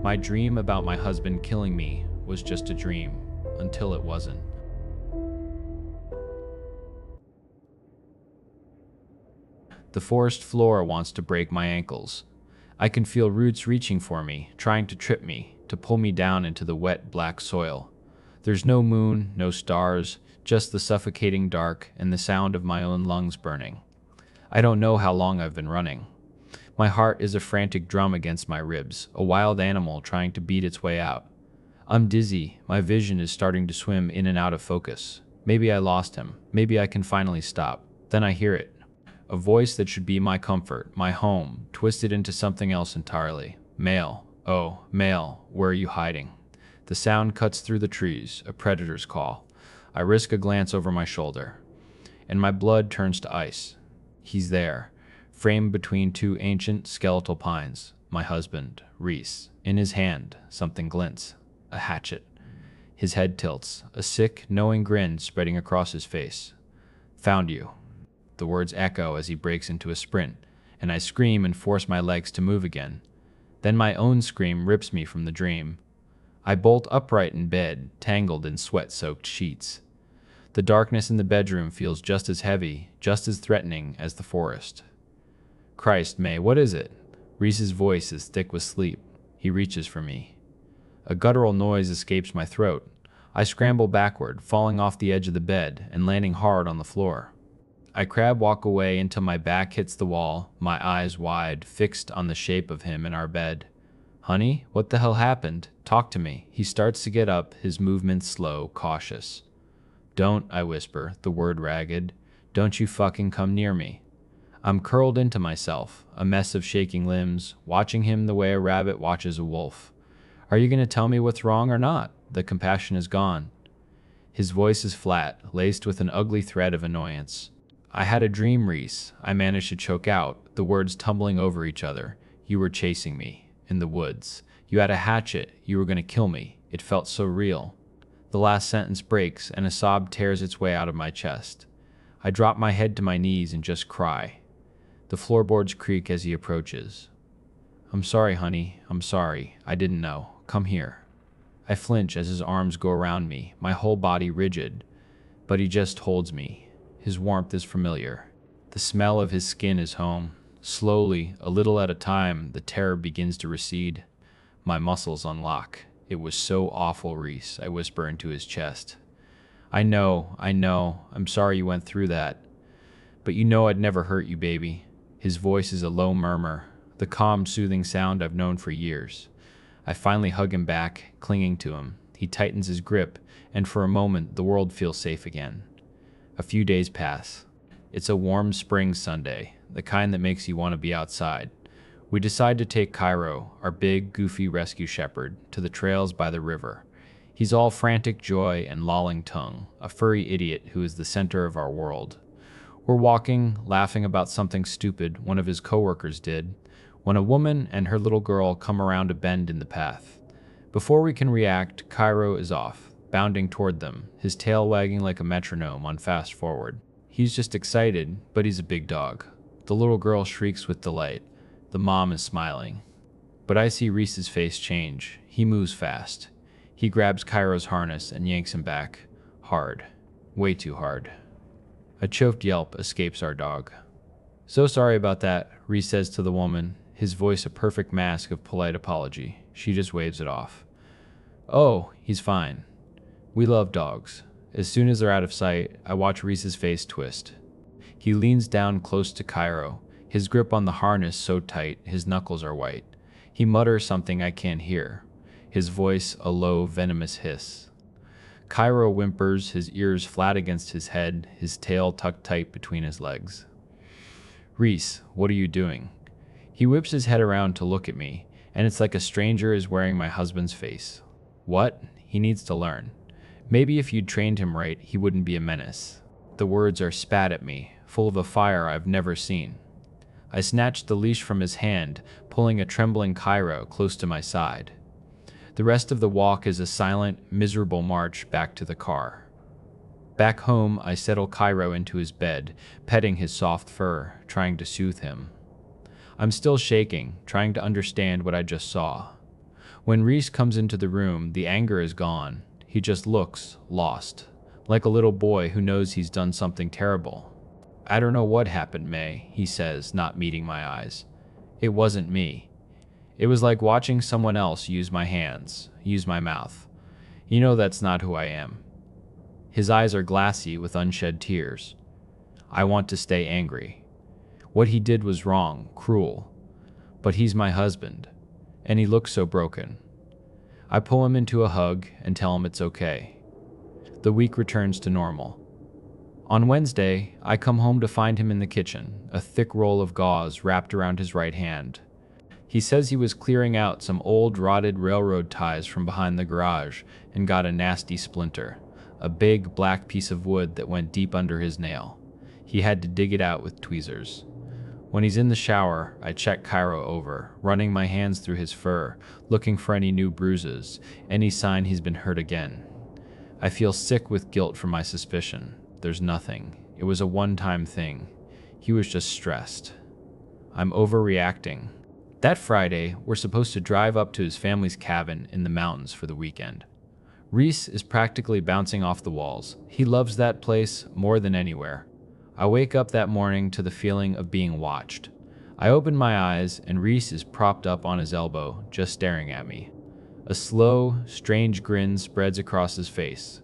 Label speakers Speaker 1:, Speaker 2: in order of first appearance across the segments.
Speaker 1: My dream about my husband killing me was just a dream, until it wasn't. The forest floor wants to break my ankles. I can feel roots reaching for me, trying to trip me, to pull me down into the wet, black soil. There's no moon, no stars, just the suffocating dark and the sound of my own lungs burning. I don't know how long I've been running. My heart is a frantic drum against my ribs, a wild animal trying to beat its way out. I'm dizzy, my vision is starting to swim in and out of focus. Maybe I lost him, maybe I can finally stop. Then I hear it. A voice that should be my comfort, my home, twisted into something else entirely. Male. Oh, male, where are you hiding? The sound cuts through the trees, a predator's call. I risk a glance over my shoulder, and my blood turns to ice. He's there, framed between two ancient skeletal pines. My husband, Rhys. In his hand, something glints. A hatchet. His head tilts, a sick, knowing grin spreading across his face. Found you. The words echo as he breaks into a sprint, and I scream and force my legs to move again. Then my own scream rips me from the dream. I bolt upright in bed, tangled in sweat-soaked sheets. The darkness in the bedroom feels just as heavy, just as threatening as the forest. Christ, May, what is it? Rhys's voice is thick with sleep. He reaches for me. A guttural noise escapes my throat. I scramble backward, falling off the edge of the bed and landing hard on the floor. I crab walk away until my back hits the wall, my eyes wide, fixed on the shape of him in our bed. Honey, what the hell happened? Talk to me. He starts to get up, his movements slow, cautious. Don't, I whisper, the word ragged. Don't you fucking come near me. I'm curled into myself, a mess of shaking limbs, watching him the way a rabbit watches a wolf. Are you going to tell me what's wrong or not? The compassion is gone. His voice is flat, laced with an ugly thread of annoyance. I had a dream, Rhys. I managed to choke out, the words tumbling over each other. You were chasing me, in the woods. You had a hatchet. You were going to kill me. It felt so real. The last sentence breaks, and a sob tears its way out of my chest. I drop my head to my knees and just cry. The floorboards creak as he approaches. I'm sorry, honey. I'm sorry. I didn't know. Come here. I flinch as his arms go around me, my whole body rigid. But he just holds me. His warmth is familiar. The smell of his skin is home. Slowly, a little at a time, the terror begins to recede. My muscles unlock. It was so awful, Rhys, I whisper into his chest. I know. I'm sorry you went through that. But you know I'd never hurt you, baby. His voice is a low murmur, the calm, soothing sound I've known for years. I finally hug him back, clinging to him. He tightens his grip, and for a moment, the world feels safe again. A few days pass. It's a warm spring Sunday, the kind that makes you want to be outside. We decide to take Cairo, our big, goofy rescue shepherd, to the trails by the river. He's all frantic joy and lolling tongue, a furry idiot who is the center of our world. We're walking, laughing about something stupid one of his coworkers did, when a woman and her little girl come around a bend in the path. Before we can react, Cairo is off, bounding toward them, his tail wagging like a metronome on fast forward. He's just excited, but he's a big dog. The little girl shrieks with delight. The mom is smiling. But I see Rhys's face change. He moves fast. He grabs Cairo's harness and yanks him back. Hard. Way too hard. A choked yelp escapes our dog. So sorry about that, Rhys says to the woman, his voice a perfect mask of polite apology. She just waves it off. Oh, he's fine. We love dogs. As soon as they're out of sight, I watch Rhys's face twist. He leans down close to Cairo, his grip on the harness so tight his knuckles are white. He mutters something I can't hear, his voice a low, venomous hiss. Cairo whimpers, his ears flat against his head, his tail tucked tight between his legs. Rhys, what are you doing? He whips his head around to look at me, and it's like a stranger is wearing my husband's face. What? He needs to learn. Maybe if you'd trained him right, he wouldn't be a menace. The words are spat at me, full of a fire I've never seen. I snatched the leash from his hand, pulling a trembling Cairo close to my side. The rest of the walk is a silent, miserable march back to the car. Back home, I settle Cairo into his bed, petting his soft fur, trying to soothe him. I'm still shaking, trying to understand what I just saw. When Rhys comes into the room, the anger is gone. He just looks lost, like a little boy who knows he's done something terrible. "I don't know what happened, May," he says, not meeting my eyes. "It wasn't me. It was like watching someone else use my hands, use my mouth. You know that's not who I am." His eyes are glassy with unshed tears. I want to stay angry. What he did was wrong, cruel. But he's my husband, and he looks so broken. I pull him into a hug and tell him it's okay. The week returns to normal. On Wednesday, I come home to find him in the kitchen, a thick roll of gauze wrapped around his right hand. He says he was clearing out some old rotted railroad ties from behind the garage and got a nasty splinter, a big black piece of wood that went deep under his nail. He had to dig it out with tweezers. When he's in the shower, I check Cairo over, running my hands through his fur, looking for any new bruises, any sign he's been hurt again. I feel sick with guilt for my suspicion. There's nothing. It was a one-time thing. He was just stressed. I'm overreacting. That Friday, we're supposed to drive up to his family's cabin in the mountains for the weekend. Rhys is practically bouncing off the walls. He loves that place more than anywhere. I wake up that morning to the feeling of being watched. I open my eyes and Rhys is propped up on his elbow, just staring at me. A slow, strange grin spreads across his face.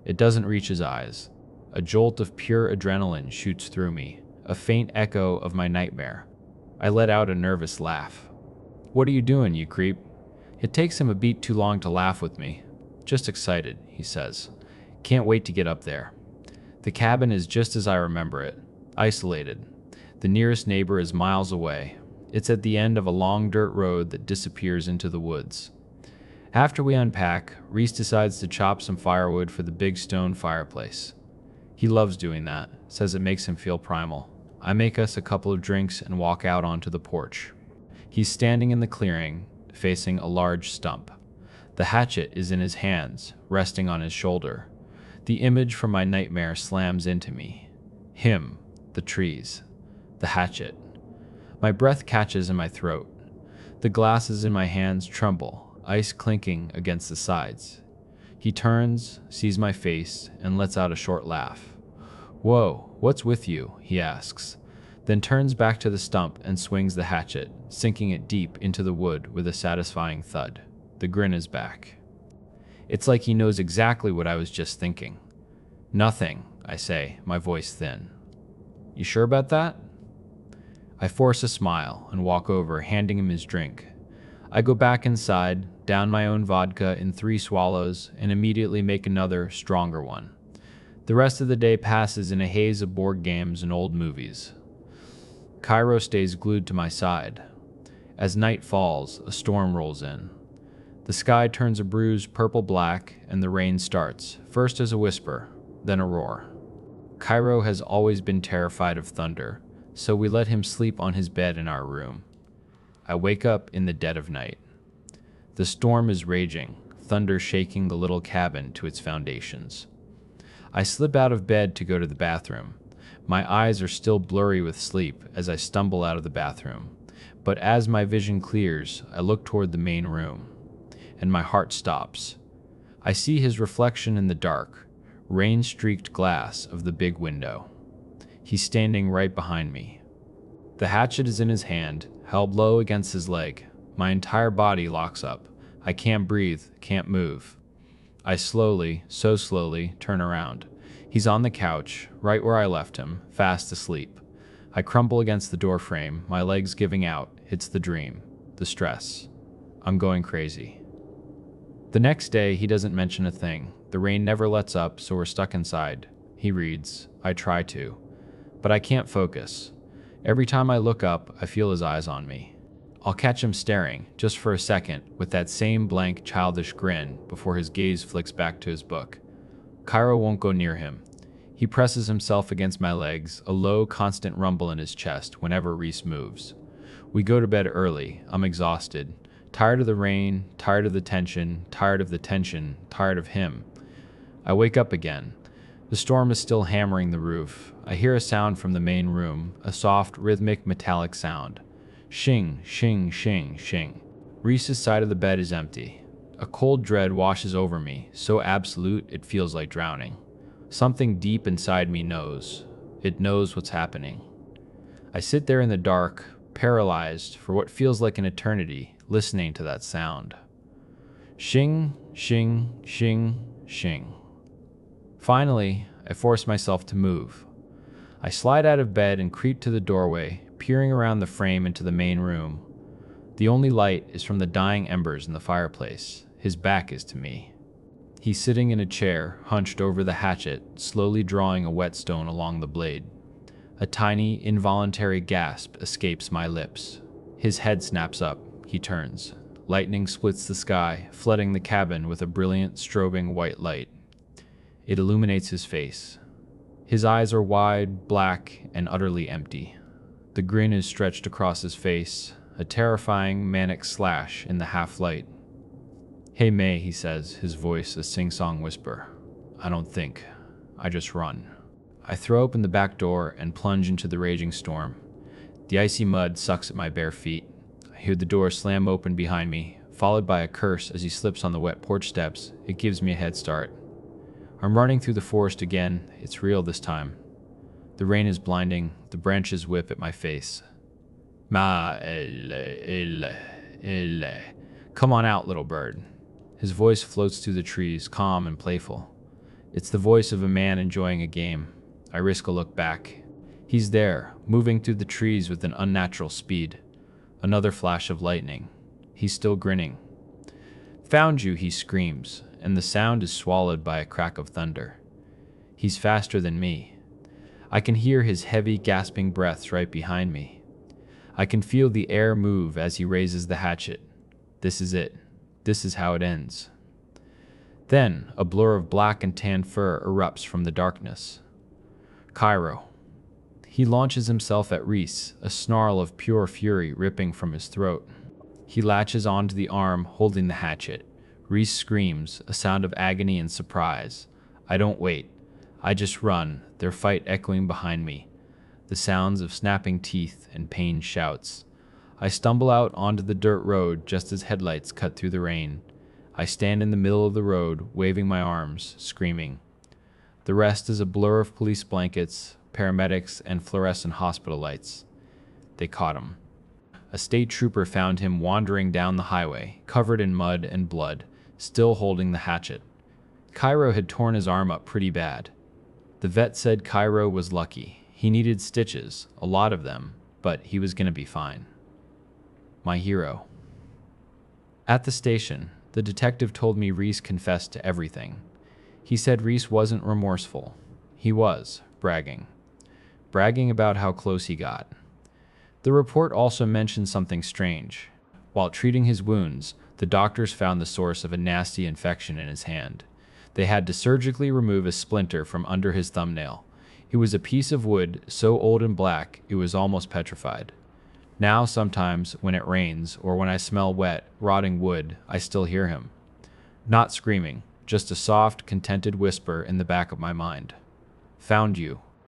Speaker 1: It doesn't reach his eyes. A jolt of pure adrenaline shoots through me, a faint echo of my nightmare. I let out a nervous laugh. "What are you doing, you creep?" It takes him a beat too long to laugh with me. "Just excited," he says. "Can't wait to get up there." The cabin is just as I remember it, isolated. The nearest neighbor is miles away. It's at the end of a long dirt road that disappears into the woods. After we unpack, Rhys decides to chop some firewood for the big stone fireplace. He loves doing that, says it makes him feel primal. I make us a couple of drinks and walk out onto the porch. He's standing in the clearing, facing a large stump. The hatchet is in his hands, resting on his shoulder. The image from my nightmare slams into me. Him, the trees, the hatchet. My breath catches in my throat. The glasses in my hands tremble, ice clinking against the sides. He turns, sees my face, and lets out a short laugh. "Whoa, what's with you?" he asks, then turns back to the stump and swings the hatchet, sinking it deep into the wood with a satisfying thud. The grin is back. It's like he knows exactly what I was just thinking. "Nothing," I say, my voice thin. "You sure about that?" I force a smile and walk over, handing him his drink. I go back inside, down my own vodka in 3 swallows, and immediately make another, stronger one. The rest of the day passes in a haze of board games and old movies. Cairo stays glued to my side. As night falls, a storm rolls in. The sky turns a bruised purple-black, and the rain starts, first as a whisper, then a roar. Cairo has always been terrified of thunder, so we let him sleep on his bed in our room. I wake up in the dead of night. The storm is raging, thunder shaking the little cabin to its foundations. I slip out of bed to go to the bathroom. My eyes are still blurry with sleep as I stumble out of the bathroom, but as my vision clears, I look toward the main room, and my heart stops. I see his reflection in the dark, rain-streaked glass of the big window. He's standing right behind me. The hatchet is in his hand, held low against his leg. My entire body locks up. I can't breathe, can't move. I slowly, so slowly, turn around. He's on the couch, right where I left him, fast asleep. I crumple against the doorframe, my legs giving out. It's the dream, the stress. I'm going crazy. The next day, he doesn't mention a thing. The rain never lets up, so we're stuck inside. He reads. I try to. But I can't focus. Every time I look up, I feel his eyes on me. I'll catch him staring, just for a second, with that same blank, childish grin before his gaze flicks back to his book. Cairo won't go near him. He presses himself against my legs, a low, constant rumble in his chest whenever Rhys moves. We go to bed early. I'm exhausted. Tired of the rain, tired of the tension, tired of the tension, tired of him. I wake up again. The storm is still hammering the roof. I hear a sound from the main room, a soft, rhythmic, metallic sound. Shing, shing, shing, shing. Rhys's side of the bed is empty. A cold dread washes over me, so absolute it feels like drowning. Something deep inside me knows. It knows what's happening. I sit there in the dark, paralyzed for what feels like an eternity, listening to that sound. Shing, shing, shing, shing. Finally, I force myself to move. I slide out of bed and creep to the doorway, peering around the frame into the main room. The only light is from the dying embers in the fireplace. His back is to me. He's sitting in a chair, hunched over the hatchet, slowly drawing a whetstone along the blade. A tiny, involuntary gasp escapes my lips. His head snaps up. He turns. Lightning splits the sky, flooding the cabin with a brilliant, strobing white light. It illuminates his face. His eyes are wide, black, and utterly empty. The grin is stretched across his face, a terrifying, manic slash in the half-light. "Hey, May," he says, his voice a sing-song whisper. "I don't think. I just run." I throw open the back door and plunge into the raging storm. The icy mud sucks at my bare feet. I hear the door slam open behind me, followed by a curse as he slips on the wet porch steps. It gives me a head start. I'm running through the forest again. It's real this time. The rain is blinding. The branches whip at my face. Come on out, little bird. His voice floats through the trees, calm and playful. It's the voice of a man enjoying a game. I risk a look back. He's there, moving through the trees with an unnatural speed. Another flash of lightning. He's still grinning. "Found you," he screams, and the sound is swallowed by a crack of thunder. He's faster than me. I can hear his heavy, gasping breaths right behind me. I can feel the air move as he raises the hatchet. This is it. This is how it ends. Then, a blur of black and tan fur erupts from the darkness. Cairo. He launches himself at Rhys, a snarl of pure fury ripping from his throat. He latches onto the arm holding the hatchet. Rhys screams, a sound of agony and surprise. I don't wait. I just run, their fight echoing behind me. The sounds of snapping teeth and pained shouts. I stumble out onto the dirt road just as headlights cut through the rain. I stand in the middle of the road, waving my arms, screaming. The rest is a blur of police blankets, paramedics, and fluorescent hospital lights. They caught him. A state trooper found him wandering down the highway, covered in mud and blood, still holding the hatchet. Cairo had torn his arm up pretty bad. The vet said Cairo was lucky. He needed stitches, a lot of them, but he was going to be fine. My hero. At the station, the detective told me Rhys confessed to everything. He said Rhys wasn't remorseful. He was, bragging. Bragging about how close he got. The report also mentioned something strange. While treating his wounds, the doctors found the source of a nasty infection in his hand. They had to surgically remove a splinter from under his thumbnail. It was a piece of wood so old and black it was almost petrified. Now sometimes, when it rains, or when I smell wet, rotting wood, I still hear him. Not screaming, just a soft, contented whisper in the back of my mind. "Found you.